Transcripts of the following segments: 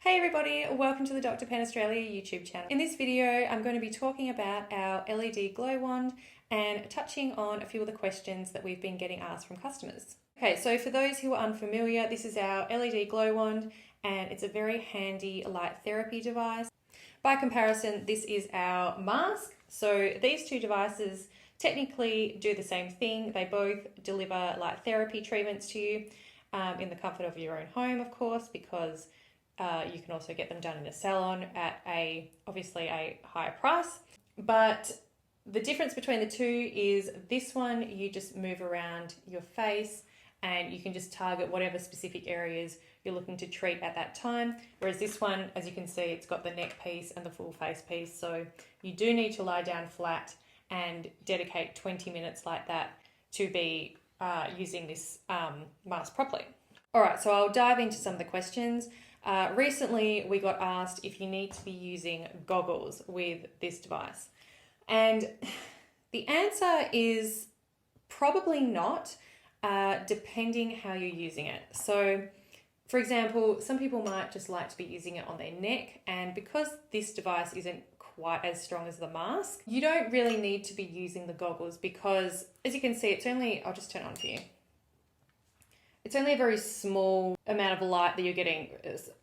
Hey everybody, welcome to the Dr. Pen Australia YouTube channel. In this video, I'm going to be talking about our LED glow wand and touching on a few of the questions that we've been getting asked from customers. Okay, so for those who are unfamiliar, this is our LED glow wand and it's a very handy light therapy device. By comparison, this is our mask. So these two devices technically do the same thing. They both deliver light therapy treatments to you in the comfort of your own home, of course, because you can also get them done in a salon at obviously a higher price. But the difference between the two is this one, you just move around your face and you can just target whatever specific areas you're looking to treat at that time. Whereas this one, as you can see, it's got the neck piece and the full face piece. So you do need to lie down flat and dedicate 20 minutes like that to be using this mask properly. All right, so I'll dive into some of the questions. Recently, we got asked if you need to be using goggles with this device. And the answer is probably not, depending how you're using it. So, for example, some people might just like to be using it on their neck, and because this device isn't quite as strong as the mask, you don't really need to be using the goggles because, as you can see, it's only, I'll just turn it on for you. It's only a very small amount of light that you're getting.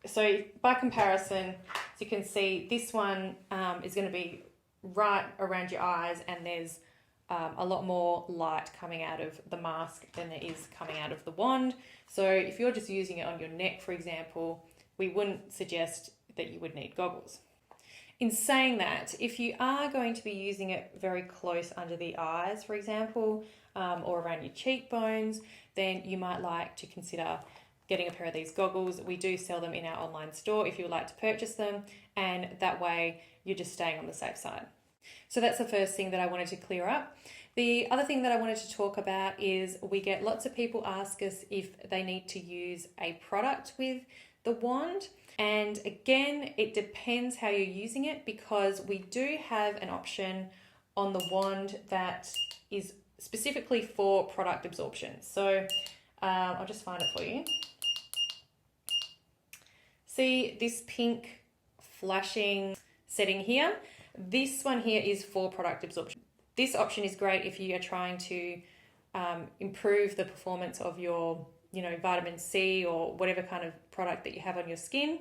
So by comparison, as you can see, this one is going to be right around your eyes, and there's a lot more light coming out of the mask than there is coming out of the wand. So if you're just using it on your neck, for example, we wouldn't suggest that you would need goggles. In saying that, if you are going to be using it very close under the eyes, for example, or around your cheekbones, then you might like to consider getting a pair of these goggles. We do sell them in our online store if you would like to purchase them, and that way you're just staying on the safe side. So that's the first thing that I wanted to clear up. The other thing that I wanted to talk about is we get lots of people ask us if they need to use a product with the wand. And again, it depends how you're using it, because we do have an option on the wand that is specifically for product absorption. So I'll just find it for you. See this pink flashing setting here? This one here is for product absorption. This option is great if you are trying to improve the performance of your vitamin C or whatever kind of product that you have on your skin.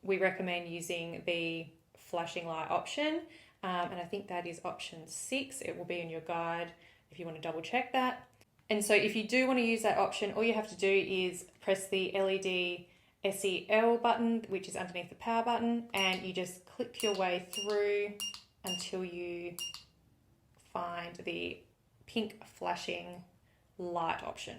We recommend using the flashing light option. And I think that is option 6. It will be in your guide if you want to double check that. And so if you do want to use that option, all you have to do is press the LED SEL button, which is underneath the power button, and you just click your way through until you find the pink flashing light option.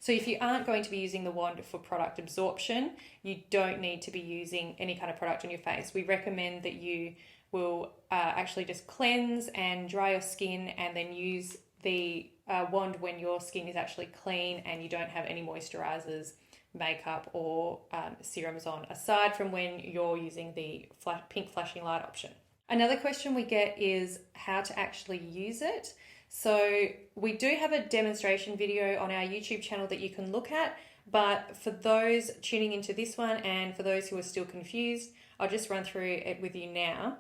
So if you aren't going to be using the wand for product absorption, you don't need to be using any kind of product on your face. We recommend that you will actually just cleanse and dry your skin and then use the wand when your skin is actually clean and you don't have any moisturizers, makeup or serums on, aside from when you're using the pink flashing light option. Another question we get is how to actually use it. So we do have a demonstration video on our YouTube channel that you can look at, but for those tuning into this one and for those who are still confused, I'll just run through it with you now.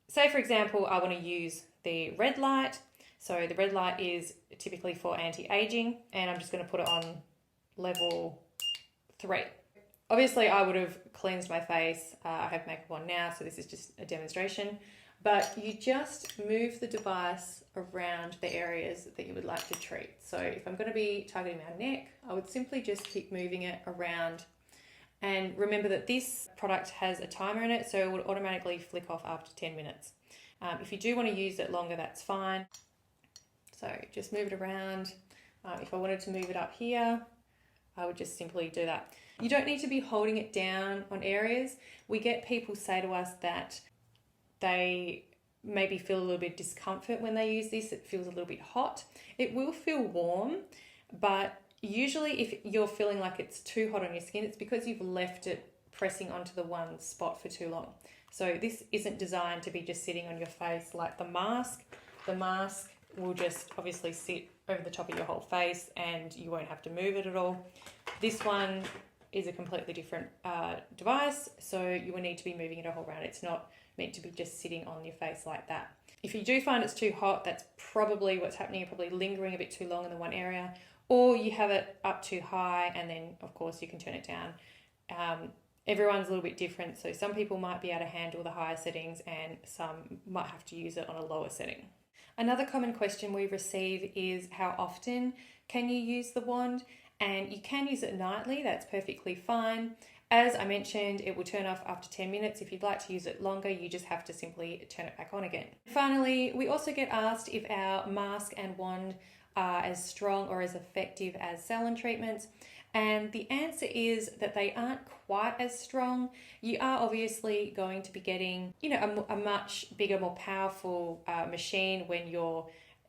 Say for example, I want to use the red light. So the red light is typically for anti-aging, and I'm just going to put it on level 3. Obviously I would have cleansed my face. I have makeup on now, so this is just a demonstration. But you just move the device around the areas that you would like to treat. So if I'm going to be targeting my neck, I would simply just keep moving it around. And remember that this product has a timer in it, so it would automatically flick off after 10 minutes. If you do want to use it longer, that's fine. So just move it around. If I wanted to move it up here, I would just simply do that. You don't need to be holding it down on areas. We get people say to us that they maybe feel a little bit of discomfort when they use this. It feels a little bit hot. It will feel warm, but usually if you're feeling like it's too hot on your skin, it's because you've left it pressing onto the one spot for too long. So this isn't designed to be just sitting on your face like the mask. The mask will just obviously sit over the top of your whole face and you won't have to move it at all. This one is a completely different device, so you will need to be moving it a whole round. It's not meant to be just sitting on your face like that. If you do find it's too hot, that's probably what's happening. You're probably lingering a bit too long in the one area, or you have it up too high, and then of course you can turn it down. Everyone's a little bit different, so some people might be able to handle the higher settings and some might have to use it on a lower setting. Another common question we receive is how often can you use the wand? And you can use it nightly, that's perfectly fine. As I mentioned, it will turn off after 10 minutes. If you'd like to use it longer, you just have to simply turn it back on again. Finally, we also get asked if our mask and wand are as strong or as effective as salon treatments. And the answer is that they aren't quite as strong. You are obviously going to be getting, a much bigger, more powerful machine when you're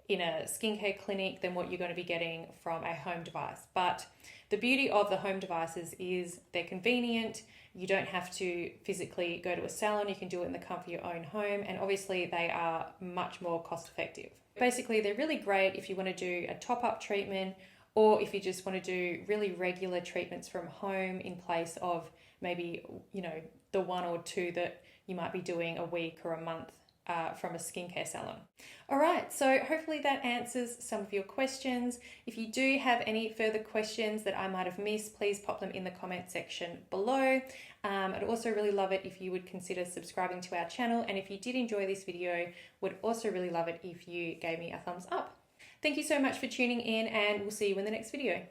in a skincare clinic than what you're going to be getting from a home device. But the beauty of the home devices is they're convenient. You don't have to physically go to a salon. You can do it in the comfort of your own home. And obviously they are much more cost effective. Basically, they're really great if you want to do a top-up treatment, or if you just want to do really regular treatments from home in place of maybe, the one or two that you might be doing a week or a month from a skincare salon. All right, so hopefully that answers some of your questions. If you do have any further questions that I might have missed, please pop them in the comment section below. I'd also really love it if you would consider subscribing to our channel. And if you did enjoy this video, would also really love it if you gave me a thumbs up. Thank you so much for tuning in, and we'll see you in the next video.